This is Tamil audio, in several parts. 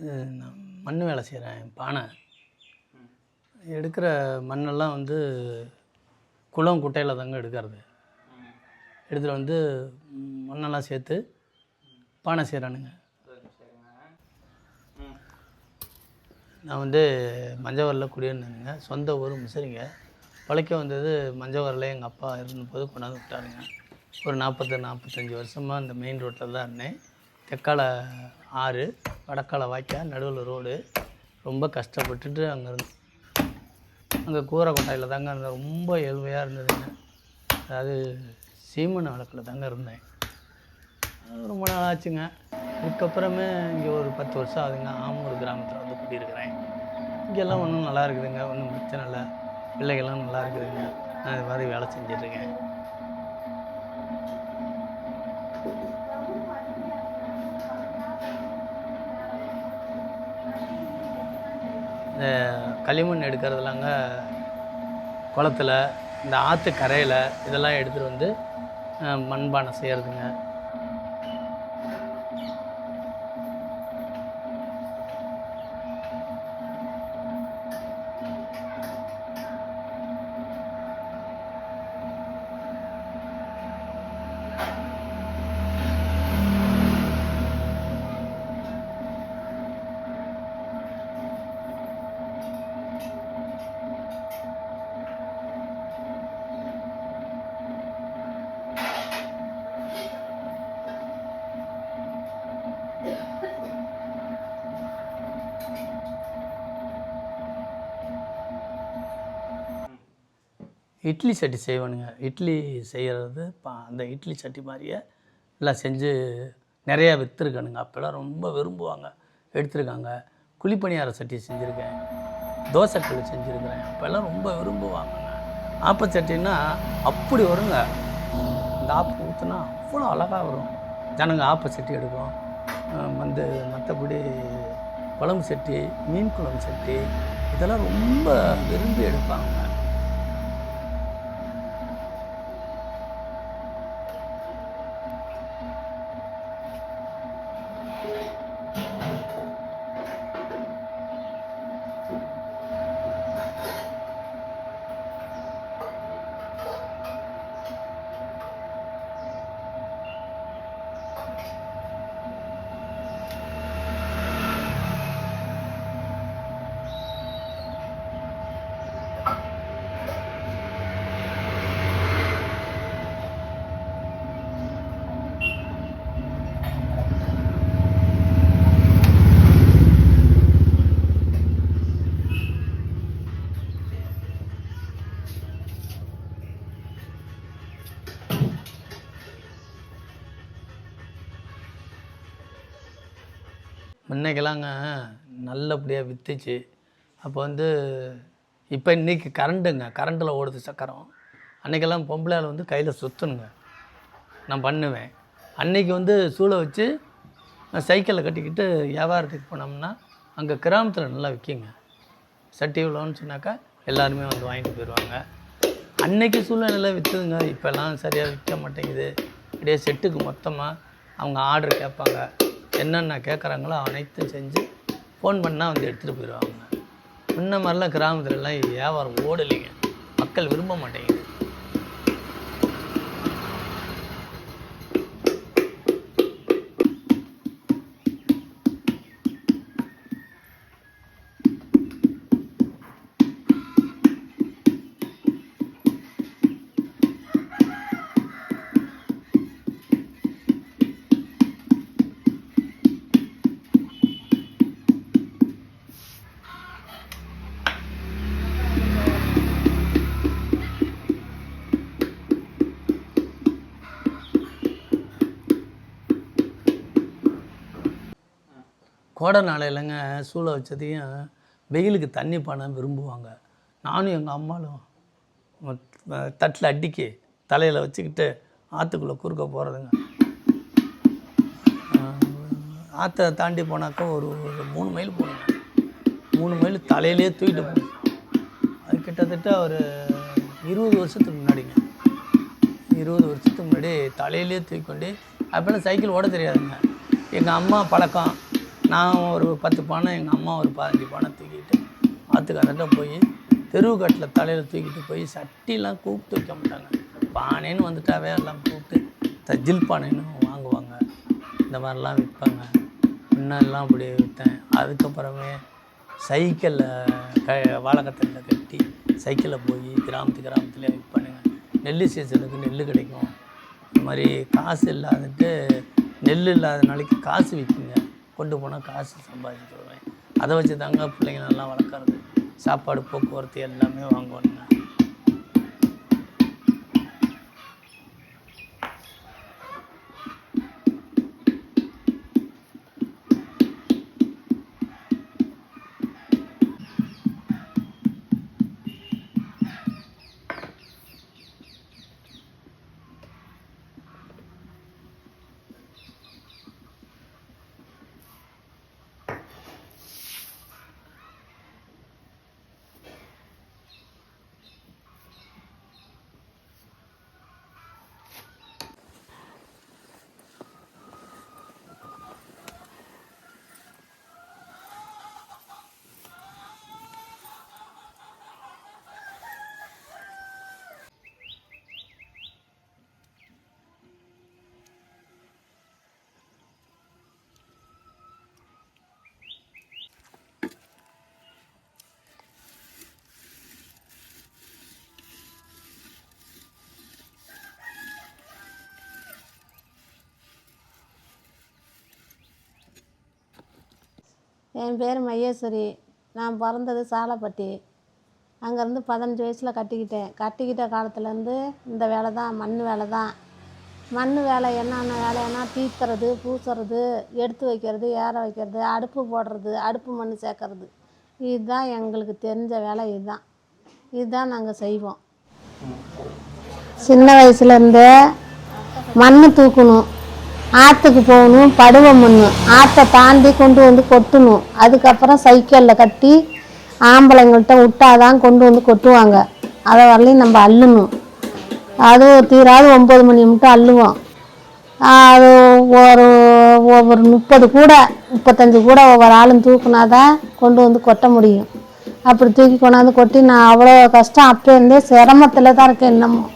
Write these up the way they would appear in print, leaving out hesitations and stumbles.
நான் மண் வேலை செய்கிறேன். பானை எடுக்கிற மண்ணெல்லாம் வந்து குளம் குட்டையில் தாங்க எடுக்கிறது. எடுத்துகிட்டு வந்து மண்ணெல்லாம் சேர்த்து பானை செய்கிறானுங்க. நான் வந்து மஞ்சவரில் குடியிருந்தேங்க. சொந்த ஊர் முசிறிங்க. பழைக்க வந்தது மஞ்சவரில் எங்கள் அப்பா இருந்தபோது கொண்டாந்து விட்டாருங்க. ஒரு 45 வருஷமாக இந்த மெயின் ரோட்டில் தான் இருந்தேன். தெற்கால ஆறு, வடக்கால வாய்க்கால், நடுவில் ரோடு. ரொம்ப கஷ்டப்பட்டுட்டு அங்கே கூரை கொட்டாயில் தாங்க இருந்தேன். ரொம்ப ஏழ்மையாக இருந்ததுங்க. அதாவது சீமன் வழக்கில் தாங்க இருந்தேன். ரொம்ப நாள் ஆச்சுங்க. இதுக்கப்புறமே இங்கே ஒரு 10 வருஷம் ஆகுதுங்க. ஆமூர் கிராமத்தில் வந்து குடியிருக்கிறேன். இங்கெல்லாம் ஒன்றும் நல்லா இருக்குதுங்க, ஒன்றும் பிரச்சனை இல்லை. பிள்ளைகள்லாம் நல்லா இருக்குதுங்க. நான் இது மாதிரி வேலை செஞ்சிட்ருக்கேன். இந்த களிமண் எடுக்கிறதுலாங்க குளத்துல, இந்த ஆற்று கரையில் இதெல்லாம் எடுத்துகிட்டு வந்து மண்பானை செய்கிறதுங்க. இட்லி சட்டி செய்வானுங்க. இட்லி செய்கிறது அந்த இட்லி சட்டி மாதிரியே எல்லாம் செஞ்சு நிறையா விற்றுருக்கானுங்க. அப்போல்லாம் ரொம்ப விரும்புவாங்க, எடுத்துருக்காங்க. குழிப்பணியார சட்டி செஞ்சுருக்கேன், தோசைக்கல் செஞ்சுருக்கிறேன். அப்போல்லாம் ரொம்ப விரும்புவாங்கங்க. ஆப்பச்சட்டின்னா அப்படி வருங்க. இந்த ஆப்பு ஊற்றுனா அவ்வளோ அழகாக வரும். ஜனங்க ஆப்பச்சட்டி எடுக்கும். வந்து மற்றபடி குழம்பு சட்டி, மீன் குழம்பு சட்டி இதெல்லாம் ரொம்ப விரும்பி எடுப்பாங்க. முன்னைக்கெல்லாங்க நல்லபடியாக விற்றுச்சு. அப்போ வந்து இப்போ இன்றைக்கி கரண்டில் ஓடுது சக்கரம். அன்றைக்கெல்லாம் பொம்பளையால் வந்து கையில் சுற்றணுங்க. நான் பண்ணுவேன். அன்றைக்கி வந்து சூளை வச்சு சைக்கிளில் கட்டிக்கிட்டு வியாபாரத்துக்கு போனோம்னா அங்கே கிராமத்தில் நல்லா விற்கிங்க. சட்டி இவ்வளோன்னு சொன்னாக்கா எல்லாருமே வந்து வாங்கிட்டு போயிடுவாங்க. அன்றைக்கி சூழ்நிலை விற்றுதுங்க. இப்போல்லாம் சரியாக விற்க மாட்டேங்குது. அப்படியே செட்டுக்கு மொத்தமாக அவங்க ஆர்டர் கேட்பாங்க. என்னென்ன கேட்குறாங்களோ அனைத்தும் செஞ்சு ஃபோன் பண்ணால் வந்து எடுத்துகிட்டு போயிடுவாங்க. முன்ன மாதிரிலாம் கிராமத்துலலாம் வியாபாரம் ஓடலைங்க. மக்கள் விரும்ப மாட்டேங்குது. கோடை நாளையிலங்க சூளை வச்சதையும் வெயிலுக்கு தண்ணி பானை விரும்புவாங்க. நானும் எங்கள் அம்மாவும் தட்டில் அடிக்கி தலையில் வச்சுக்கிட்டு ஆற்றுக்குள்ளே குறுக்க போகிறதுங்க. ஆற்றை தாண்டி போனாக்கா ஒரு 3 மைல் போகணுங்க. 3 மைல் தலையிலே தூக்கிட்டு போகணும். அது கிட்டத்தட்ட ஒரு 20 வருஷத்துக்கு முன்னாடிங்க. 20 வருஷத்துக்கு முன்னாடி தலையிலே தூக்கிக்கொண்டு அப்போல்லாம் சைக்கிள் ஓட தெரியாதுங்க. எங்கள் அம்மா பழக்கம் நான் ஒரு 10 பானை, எங்கள் அம்மா ஒரு 15 பானை தூக்கிட்டு ஆற்றுக்காரர்கிட்ட போய் தெருவுக்கட்டில் தலையில் தூக்கிட்டு போய் சட்டிலாம் கூப்பிட்டு வைக்க மாட்டாங்க. பானைன்னு வந்துட்டாவே எல்லாம் கூப்பிட்டு தஜில் பானைன்னு வாங்குவாங்க. இந்த மாதிரிலாம் விற்பாங்க. முன்னெல்லாம் அப்படி விற்றேன். அதுக்கப்புறமே சைக்கிளில் வாழைக்கத்தலில் கட்டி சைக்கிளில் போய் கிராமத்துலேயே விற்பானுங்க. நெல் சீசனுக்கு நெல் கிடைக்கும். இந்த மாதிரி காசு இல்லாதட்டு நெல் இல்லாத நாளைக்கு காசு விற்குங்க. கொண்டு போனால் காசு சம்பாதிச்சுட்டு வருவேன். அதை வச்சு தாங்க பிள்ளைங்க நல்லா வளர்க்குறது. சாப்பாடு, போக்குவரத்து எல்லாமே வாங்குவானுங்க. என் பேர் மையேஸ்வரி. நான் பிறந்தது சாலப்பட்டி. அங்கேருந்து 15 வயசில் கட்டிக்கிட்ட காலத்துலேருந்து இந்த வேலை தான், மண் வேலை தான். மண் வேலை என்னென்ன வேலைன்னா தீத்துறது, பூசுறது, எடுத்து வைக்கிறது, ஏற வைக்கிறது, அடுப்பு போடுறது, அடுப்பு மண் சேர்க்கறது. இதுதான் எங்களுக்கு தெரிஞ்ச வேலை. இதுதான் நாங்கள் செய்வோம். சின்ன வயசுலேருந்தே மண் தூக்கணும், ஆற்றுக்கு போகணும், படுவ மண் ஆற்றை தாண்டி கொண்டு வந்து கொட்டணும். அதுக்கப்புறம் சைக்கிளில் கட்டி ஆம்பளைங்கள்ட்ட விட்டாதான் கொண்டு வந்து கொட்டுவாங்க. அதை வரலையும் நம்ம அள்ளணும். அது தீராது 9 மணி மட்டும் அள்ளுவோம். அது ஒவ்வொரு 30 கூட 35 கூட ஒவ்வொரு ஆளும் தூக்குனாதான் கொண்டு வந்து கொட்ட முடியும். அப்படி தூக்கி கொண்டாந்து கொட்டி நான் அவ்வளோ கஷ்டம். அப்போ இருந்தே சிரமத்தில் தான் இருக்கேன் இன்னமும்.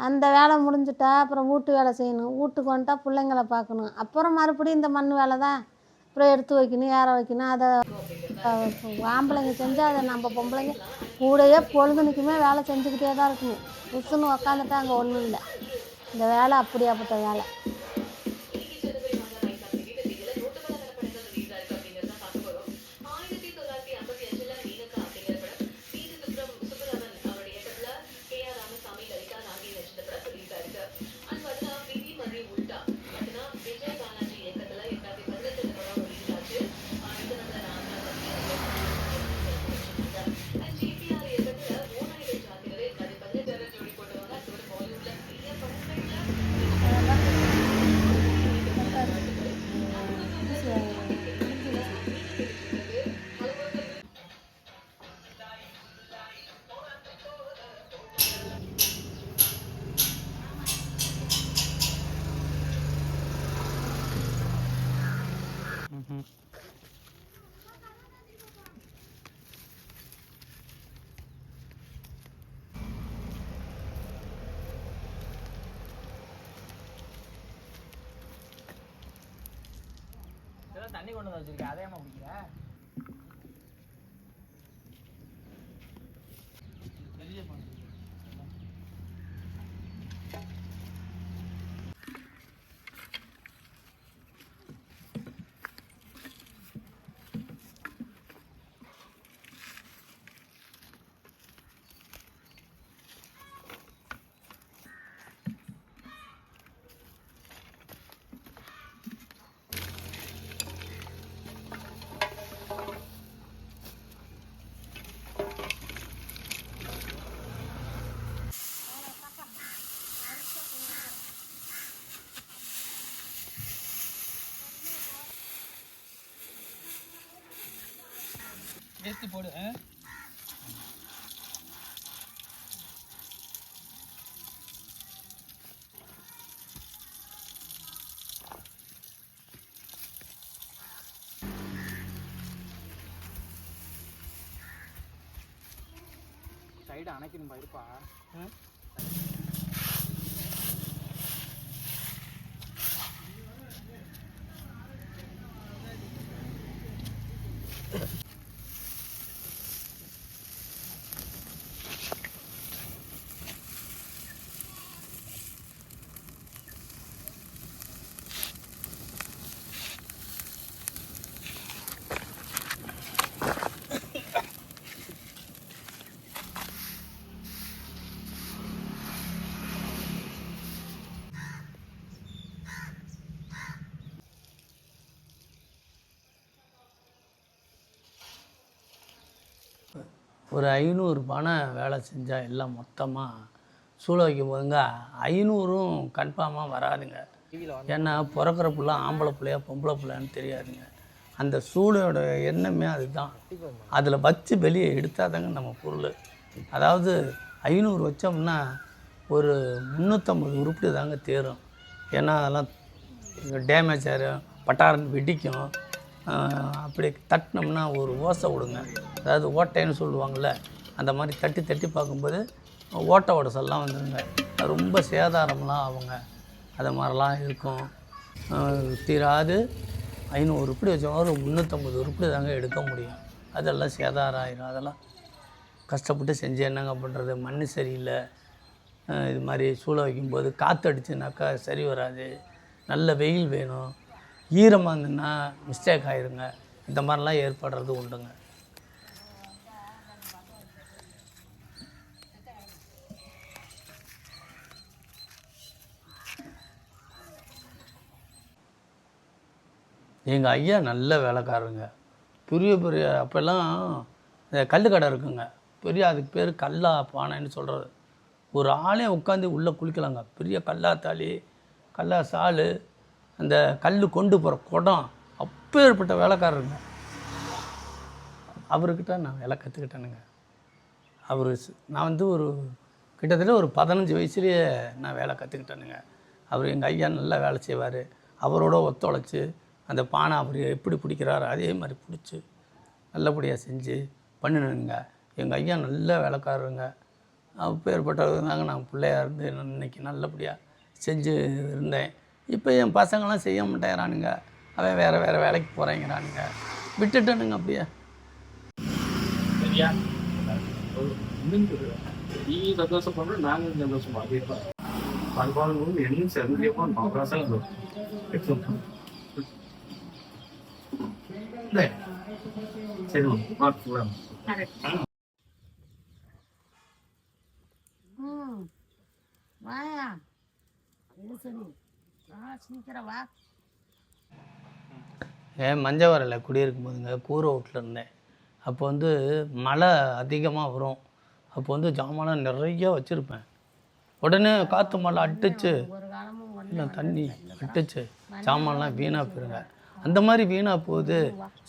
அந்த வேலை முடிஞ்சிட்டா அப்புறம் வீட்டு வேலை செய்யணும். வீட்டுக்கு வந்துட்டா பிள்ளைங்களை பார்க்கணும். அப்புறம் மறுபடியும் இந்த மண் வேலை தான். அப்புறம் எடுத்து வைக்கணும், ஏற வைக்கணும். அதை ஆம்பளைங்க செஞ்சால் அதை நம்ம பொம்பளைங்க கூடயே பொழுதுனுக்குமே வேலை செஞ்சுக்கிட்டே தான் இருக்கணும். உசுன்னு உக்காந்துட்டா அங்கே ஒன்றும் இல்லை. இந்த வேலை அப்படியாப்பட்ட வேலை. தண்ணி கொண்டு வந்து வச்சிருக்கேன், அதையமா குடிக்கிற? ஏற்றி போடு. சைடு அணைக்கணும்பா இருப்பா. ஒரு 500 பானை வேலை செஞ்சால் எல்லாம் மொத்தமாக சூழ வைக்கும் போதுங்க 500ம் கன்ஃபார்மாக வராதுங்க. ஏன்னா பிறக்கிற புள்ள ஆம்பளை பிள்ளையா பொம்பளை பிள்ளையான்னு தெரியாதுங்க. அந்த சூளையோட எண்ணமே அதுதான். அதில் வச்சு வெளியே எடுத்தால் தாங்க நம்ம பொருள். அதாவது 500 வச்சோம்னா ஒரு 350 உருப்படி தாங்க தேரும். ஏன்னா அதெல்லாம் டேமேஜ் ஆகிடும், பட்டாரன்னு வெடிக்கும். அப்படி தட்டினோம்னா ஒரு ஓசை விடுங்க. அதாவது ஓட்டைன்னு சொல்லுவாங்கள்ல, அந்த மாதிரி தட்டி தட்டி பார்க்கும்போது ஓட்டை உடசெல்லாம் வந்துடுங்க. ரொம்ப சேதாரம்லாம் ஆகுங்க. அது மாதிரிலாம் இருக்கும். தீராது 500 உருப்படி வச்சோம்னா ஒரு 350 உருப்படி தாங்க எடுக்க முடியும். அதெல்லாம் சேதாரம் ஆகிடும். அதெல்லாம் கஷ்டப்பட்டு செஞ்சு என்னங்க பண்ணுறது? மண் சரியில்லை, இது மாதிரி சூழ வைக்கும்போது காற்று அடிச்சுனாக்கா சரி வராது. நல்ல வெயில் வேணும், ஈரமாக இருந்துன்னா மிஸ்டேக் ஆகிருங்க. இந்த மாதிரிலாம் ஏற்படுறது உண்டுங்க. எங்கள் ஐயா நல்ல வேலைக்காரருங்க. பெரிய பெரிய அப்போல்லாம் இந்த கல் கடை இருக்குங்க, பெரிய அதுக்கு பேர் கல்லா பானைன்னு சொல்கிறது. ஒரு ஆளே உட்காந்து உள்ளே குளிக்கலாங்க. பெரிய கல்லாத்தாளி, கல்லா சால், அந்த கல் கொண்டு போகிற குடம், அப்பேற்பட்ட வேலைக்காரருங்க. அவர்கிட்ட நான் வேலை கற்றுக்கிட்டேனுங்க. நான் வந்து ஒரு கிட்டத்தட்ட ஒரு 15 வயசுலேயே நான் வேலை கற்றுக்கிட்டேனுங்க. அவர் எங்கள் ஐயா நல்லா வேலை செய்வார். அவரோட ஒத்துழைச்சி அந்த பானை அவர் எப்படி பிடிக்கிறாரோ அதே மாதிரி பிடிச்சி நல்லபடியாக செஞ்சு பண்ணினேனுங்க. எங்கள் ஐயா நல்ல வேலைக்காரருங்க. அப்பேற்பட்டவர் தாங்க நான் பிள்ளையா இருந்து இன்னைக்கு நல்லபடியாக செஞ்சு இருந்தேன். இப்போ என் பசங்களாம் செய்ய மாட்டேங்கிறானுங்க. அவன் வேறு வேலைக்கு போகிறேங்கிறானுங்க. விட்டுட்டேனுங்க அப்படியே. சரியா நீ சந்தோஷம் பண்ணுற நாங்களும் சந்தோஷமா இருப்போம். பண்பாடு என்னும் செல்லியப்போ சரி வாயா சரி சீக்கிரம் வா. மஞ்சவரையில் குடியிருக்கும் போதுங்க கூரை வீட்டில் இருந்தேன். அப்போ வந்து மழை அதிகமாக வரும். அப்போ வந்து ஜாமான் நிறைய வச்சுருப்பேன். உடனே காற்று மழை அடிச்சு இல்லை தண்ணி அடிச்சு ஜாமான்லாம் வீணாக போயிருங்க. அந்த மாதிரி வீணாக போகுது.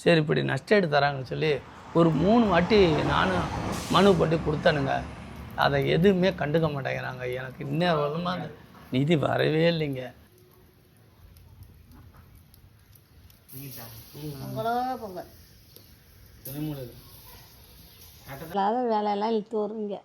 சரி இப்படி நஷ்டேடு தராங்கன்னு சொல்லி ஒரு 3 வாட்டி நானும் மனு பண்ணி கொடுத்தனுங்க. அதை எதுவுமே கண்டுக்க மாட்டேங்கிறாங்க. எனக்கு இன்னும் வருமா நிதி வரவே இல்லைங்க. வேலையெல்லாம் இழுத்து வருவீங்க.